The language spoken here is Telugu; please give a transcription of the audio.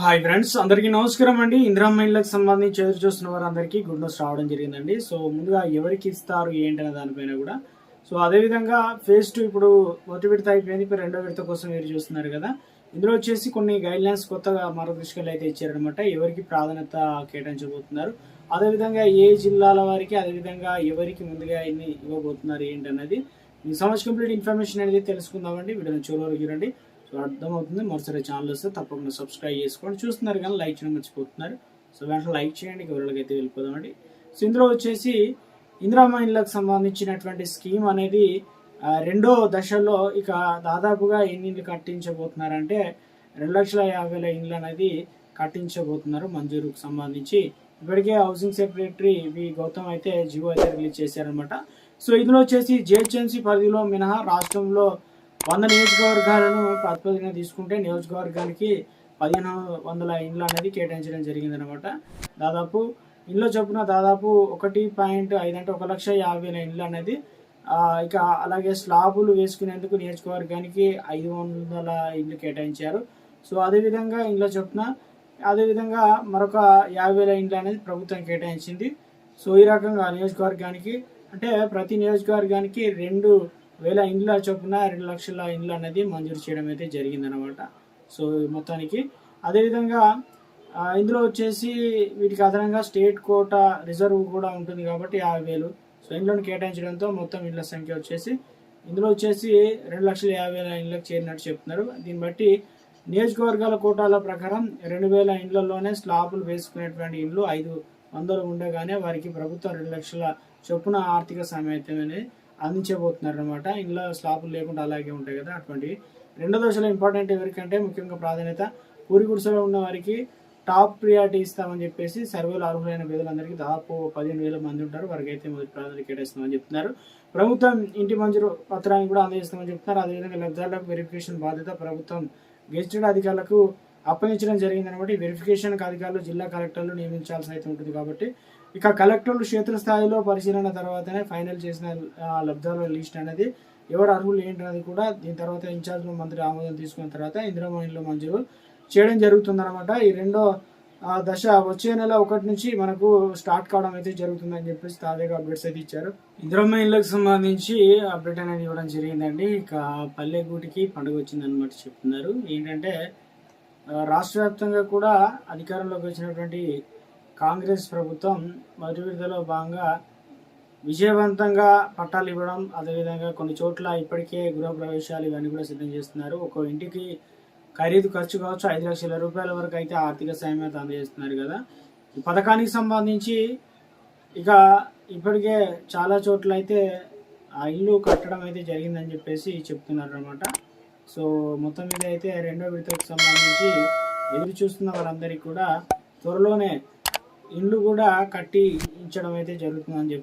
హాయ్ ఫ్రెండ్స్, అందరికీ నమస్కారం అండి. ఇందిరమ్మ ఇళ్ళకి సంబంధించి ఎదురు చూస్తున్న వారందరికీ గుడ్ న్యూస్ రావడం జరిగిందండి. సో ముందుగా ఎవరికి ఇస్తారు ఏంటనే దానిపైన కూడా అదేవిధంగా ఫేజ్ 2 ఇప్పుడు మొదటి విడత అయిపోయింది. ఇప్పుడు రెండో విడత కోసం ఎదురు చూస్తున్నారు కదా. ఇందులో వచ్చేసి కొన్ని గైడ్ లైన్స్ కొత్తగా మార్గదర్శకాలు అయితే ఇచ్చారనమాట. ఎవరికి ప్రాధాన్యత కేటాయించబోతున్నారు, అదేవిధంగా ఏ జిల్లాల వారికి, అదేవిధంగా ఎవరికి ముందుగా ఎన్ని ఇవ్వబోతున్నారు ఏంటన్నది ఈ సమస్య కంప్లీట్ ఇన్ఫర్మేషన్ అనేది తెలుసుకుందామండి. వీడియోని చివరి చూడండి. అర్థమవుతుంది. మరోసారి ఛానల్ వస్తే తప్పకుండా సబ్స్క్రైబ్ చేసుకోండి. చూస్తున్నారు కానీ లైక్ చేయడం మర్చిపోతున్నారు. వెంటనే లైక్ చేయండి. ఎవరికి అయితే వెళ్ళిపోదామండి. ఇందులో వచ్చేసి ఇందిరమ్మ ఇళ్ళకి సంబంధించినటువంటి స్కీమ్ అనేది రెండో దశలో ఇక దాదాపుగా ఎన్ని ఇళ్ళు కట్టించబోతున్నారంటే 2,50,000 ఇళ్ళు అనేది కట్టించబోతున్నారు మంజూరుకు సంబంధించి. ఇప్పటికే హౌసింగ్ సెక్రటరీ గౌతమ్ అయితే జియో అయితే రిలీజ్ చేశారనమాట. ఇందులో వచ్చేసి జిహెచ్ఎంసీ పరిధిలో మినహా రాష్ట్రంలో 100 నియోజకవర్గాలను ప్రాతిపదికన తీసుకుంటే నియోజకవర్గానికి 1,500 ఇండ్లు అనేది కేటాయించడం జరిగిందనమాట. దాదాపు ఇండ్ల చొప్పున దాదాపు 1.5 అంటే 1,50,000 ఇండ్లు అనేది ఇక అలాగే స్లాబులు వేసుకునేందుకు నియోజకవర్గానికి 500 ఇండ్లు కేటాయించారు. అదేవిధంగా ఇండ్ల చొప్పున అదేవిధంగా మరొక 50,000 ఇండ్లు అనేది ప్రభుత్వం కేటాయించింది. ఈ రకంగా నియోజకవర్గానికి అంటే ప్రతి నియోజకవర్గానికి 2,000 ఇండ్ల చొప్పున 2 లక్షల ఇండ్లు అనేది మంజూరు చేయడం అయితే జరిగిందనమాట. మొత్తానికి అదేవిధంగా ఇందులో వచ్చేసి వీటికి అదనంగా స్టేట్ కోటా రిజర్వ్ కూడా ఉంటుంది కాబట్టి 50,000 ఇండ్లను కేటాయించడంతో మొత్తం ఇండ్ల సంఖ్య వచ్చేసి ఇందులో వచ్చేసి 2,50,000 ఇండ్లకు చేరినట్టు చెప్తున్నారు. దీన్ని బట్టి నియోజకవర్గాల కోటాల ప్రకారం 2,000 ఇండ్లలోనే స్లాబులు వేసుకునేటువంటి ఇండ్లు 500 ఉండగానే వారికి ప్రభుత్వం 2 లక్షల చొప్పున ఆర్థిక సహాయం అనేది అందించబోతున్నారు అనమాట. ఇంట్లో స్లాబులు లేకుండా అలాగే ఉంటాయి కదా, అటువంటివి. రెండో దశలో ఇంపార్టెంట్ ఎవరికంటే ముఖ్యంగా ప్రాధాన్యత పూరి గుడిసెలో ఉన్న వారికి టాప్ ప్రియారిటీ ఇస్తామని చెప్పేసి సర్వేలో అర్హులైన పేదలందరికీ దాదాపు 15,000 మంది ఉంటారు. వారికి అయితే మొదటి ప్రాధాన్యత కేటాయిస్తామని చెప్తున్నారు. ప్రభుత్వం ఇంటి మంజూరు పత్రాన్ని కూడా అందజేస్తామని చెప్తున్నారు. అదేవిధంగా లబ్ధిదారులకు వెరిఫికేషన్ బాధ్యత ప్రభుత్వం గెజిటెడ్ అధికారులకు అప్పగించడం జరిగిందనమాట. ఈ వెరిఫికేషన్ అధికారులు జిల్లా కలెక్టర్లు నియమించాల్సి అయితే ఉంటుంది కాబట్టి ఇక కలెక్టర్లు క్షేత్రస్థాయిలో పరిశీలన తర్వాతనే ఫైనల్ చేసిన లబ్ధిదారుల లిస్ట్ అనేది ఎవరు అర్హులు ఏంటనేది కూడా దీని తర్వాత ఇన్ఛార్జ్ మంత్రి ఆమోదం తీసుకున్న తర్వాత ఇందిరమ్మ ఇండ్లు మంజూరు చేయడం జరుగుతుందన్నమాట. ఈ రెండో దశ వచ్చే నెల 1 నుంచి మనకు స్టార్ట్ కావడం అయితే జరుగుతుందని చెప్పేసి తాజాగా అప్డేట్స్ అయితే ఇచ్చారు. ఇందిరమ్మ ఇళ్ళకి సంబంధించి అప్డేట్ అనేది ఇవ్వడం జరిగిందండి. ఇక పల్లెగూటికి పండుగ వచ్చిందనమాట చెప్తున్నారు. ఏంటంటే రాష్ట్ర వ్యాప్తంగా కూడా అధికారంలోకి వచ్చినటువంటి కాంగ్రెస్ ప్రభుత్వం మొదటి విడతలో భాగంగా విజయవంతంగా పట్టాలు ఇవ్వడం, అదేవిధంగా కొన్ని చోట్ల ఇప్పటికే గృహప్రవేశాలు ఇవన్నీ కూడా సిద్ధం చేస్తున్నారు. ఒక ఇంటికి ఖరీదు ఖర్చు కావచ్చు 5 లక్షల రూపాయల వరకు అయితే ఆర్థిక సాయం అయితే అందజేస్తున్నారు కదా. ఈ పథకానికి సంబంధించి ఇక ఇప్పటికే చాలా చోట్ల అయితే ఆ ఇల్లు కట్టడం అయితే జరిగిందని చెప్పేసి చెప్తున్నారు అనమాట. మొత్తం మీద అయితే రెండో విడతకు సంబంధించి ఎదురు చూస్తున్న వారందరికీ కూడా త్వరలోనే ఇండ్లు కూడా కట్టించడం అయితే జరుగుతుందని చెప్పి